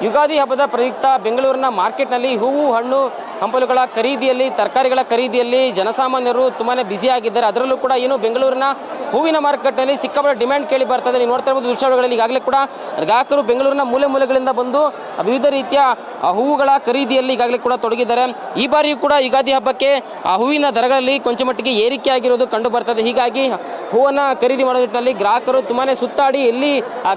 ಯುಗಾದಿ ಹಬ್ಬದ ಪ್ರಯುಕ್ತ ಬೆಂಗಳೂರಿನ ಮಾರ್ಕೆಟ್ನಲ್ಲಿ ಹೂವು ಹಣ್ಣು ಹಂಪಲುಗಳ ಖರೀದಿಯಲ್ಲಿ ತರಕಾರಿಗಳ ಖರೀದಿಯಲ್ಲಿ ಜನಸಾಮಾನ್ಯರು ತುಂಬಾ ಬ್ಯುಸಿಯಾಗಿದ್ದಾರೆ. ಅದರಲ್ಲೂ ಕೂಡ ಏನು ಬೆಂಗಳೂರಿನ ಹೂವಿನ ಮಾರ್ಕೆಟ್ನಲ್ಲಿ ಸಿಕ್ಕಾಪಟ್ಟೆ ಡಿಮ್ಯಾಂಡ್ ಕೇಳಿ ಬರ್ತದೆ. ನೀವು ನೋಡ್ತಾ ಇರ್ಬೋದು ದೃಶ್ಯಗಳಲ್ಲಿ ಈಗಾಗಲೇ ಕೂಡ ಗ್ರಾಹಕರು ಬೆಂಗಳೂರಿನ ಮೂಲೆ ಮೂಲೆಗಳಿಂದ ಬಂದು ವಿವಿಧ ರೀತಿಯ ಹೂವುಗಳ ಖರೀದಿಯಲ್ಲಿ ಈಗಾಗಲೇ ಕೂಡ ತೊಡಗಿದ್ದಾರೆ. ಈ ಬಾರಿಯೂ ಕೂಡ ಯುಗಾದಿ ಹಬ್ಬಕ್ಕೆ ಹೂವಿನ ದರಗಳಲ್ಲಿ ಕೊಂಚ ಮಟ್ಟಿಗೆ ಏರಿಕೆ ಆಗಿರೋದು ಕಂಡು ಬರ್ತದೆ. ಹೀಗಾಗಿ ಹೂವನ್ನು ಖರೀದಿ ಮಾಡೋ ನಿಟ್ಟಿನಲ್ಲಿ ಗ್ರಾಹಕರು ತುಂಬಾ ಸುತ್ತಾಡಿ ಎಲ್ಲಿ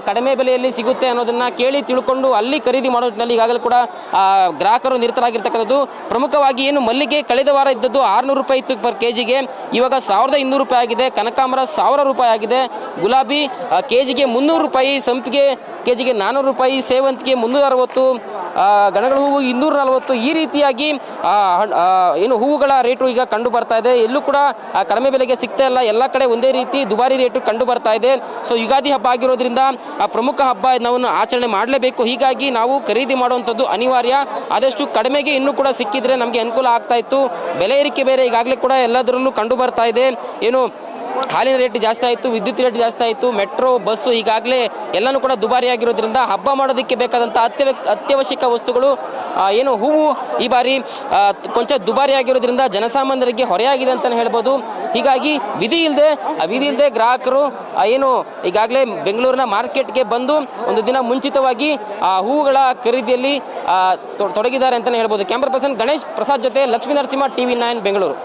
ಕಡಿಮೆ ಬೆಲೆಯಲ್ಲಿ ಸಿಗುತ್ತೆ ಅನ್ನೋದನ್ನ ಕೇಳಿ ತಿಳ್ಕೊಂಡು ಅಲ್ಲಿ ಖರೀದಿ ಮಾಡೋ ನಿಟ್ಟಿನಲ್ಲಿ ಈಗಾಗಲೇ ಕೂಡ ಗ್ರಾಹಕರು ನಿರತರಾಗಿರ್ತಕ್ಕಂಥದ್ದು. ಪ್ರಮುಖವಾಗಿ ಏನು ಮಲ್ಲಿಗೆ ಕಳೆದ ವಾರ ಇದ್ದದ್ದು 600 ರೂಪಾಯಿ ಇತ್ತು ಪರ್ ಕೆಜಿಗೆ, ಇವಾಗ 1200 ರೂಪಾಯಿ ಆಗಿದೆ. ಕನಕಾಂಬರ 1000 ರೂಪಾಯಿ ಆಗಿದೆ. ಗುಲಾಬಿ ಕೆಜಿಗೆ 300 ರೂಪಾಯಿ, ಸಂಪಿಗೆ ಕೆಜಿಗೆ 400 ರೂಪಾಯಿ, ಸೇವಂತಿಗೆ 360, ಗಣಗಳ ಹೂವು 240. ಈ ರೀತಿಯಾಗಿ ಏನು ಹೂವುಗಳ ರೇಟು ಈಗ ಕಂಡು ಬರ್ತಾ ಇದೆ. ಎಲ್ಲೂ ಕೂಡ ಕಡಿಮೆ ಬೆಲೆಗೆ ಸಿಗ್ತಾ ಇಲ್ಲ. ಎಲ್ಲ ಕಡೆ ಒಂದೇ ರೀತಿ ದುಬಾರಿ ರೇಟು ಕಂಡು ಬರ್ತಾ ಇದೆ. ಸೊ ಯುಗಾದಿ ಹಬ್ಬ ಆಗಿರೋದ್ರಿಂದ ಪ್ರಮುಖ ಹಬ್ಬ ನಾವು ಆಚರಣೆ ಮಾಡಲೇಬೇಕು. ಹೀಗಾಗಿ ನಾವು ಖರೀದಿ ಮಾಡುವಂಥದ್ದು ಅನಿವಾರ್ಯ. ಆದಷ್ಟು ಕಡಿಮೆಗೆ ಇನ್ನೂ ಕೂಡ ಸಿಕ್ಕಿದ್ರೆ ನಮಗೆ ಅನುಕೂಲ ಆಗ್ತಾ ಇತ್ತು. ಬೆಲೆ ಏರಿಕೆ ಬೇರೆ ಈಗಾಗಲೇ ಕೂಡ ಎಲ್ಲದರಲ್ಲೂ ಕಂಡು ಬರ್ತಾ ಇದೆ. ಏನು ಹಾಲಿನ ರೇಟ್ ಜಾಸ್ತಿ ಆಯಿತು, ವಿದ್ಯುತ್ ರೇಟ್ ಜಾಸ್ತಿ ಆಯಿತು, ಮೆಟ್ರೋ ಬಸ್ಸು ಈಗಾಗಲೇ ಎಲ್ಲನೂ ಕೂಡ ದುಬಾರಿ ಆಗಿರೋದ್ರಿಂದ ಹಬ್ಬ ಮಾಡೋದಕ್ಕೆ ಬೇಕಾದಂಥ ಅತ್ಯವಶ್ಯಕ ವಸ್ತುಗಳು ಏನು ಹೂವು ಈ ಬಾರಿ ಕೊಂಚ ದುಬಾರಿ ಆಗಿರೋದ್ರಿಂದ ಜನಸಾಮಾನ್ಯರಿಗೆ ಹೊರೆಯಾಗಿದೆ ಅಂತಲೇ ಹೇಳ್ಬೋದು. ಹೀಗಾಗಿ ವಿಧಿ ಇಲ್ಲದೆ ಗ್ರಾಹಕರು ಏನು ಈಗಾಗಲೇ ಬೆಂಗಳೂರಿನ ಮಾರ್ಕೆಟ್ಗೆ ಬಂದು ಒಂದು ದಿನ ಮುಂಚಿತವಾಗಿ ಹೂವುಗಳ ಖರೀದಿಯಲ್ಲಿ ತೊಡಗಿದ್ದಾರೆ ಅಂತಲೇ ಹೇಳ್ಬೋದು. ಕ್ಯಾಮ್ರಾ ಪರ್ಸನ್ ಗಣೇಶ್ ಪ್ರಸಾದ್ ಜೊತೆ ಲಕ್ಷ್ಮೀ ನರಸಿಂಹ, TV9 ಬೆಂಗಳೂರು.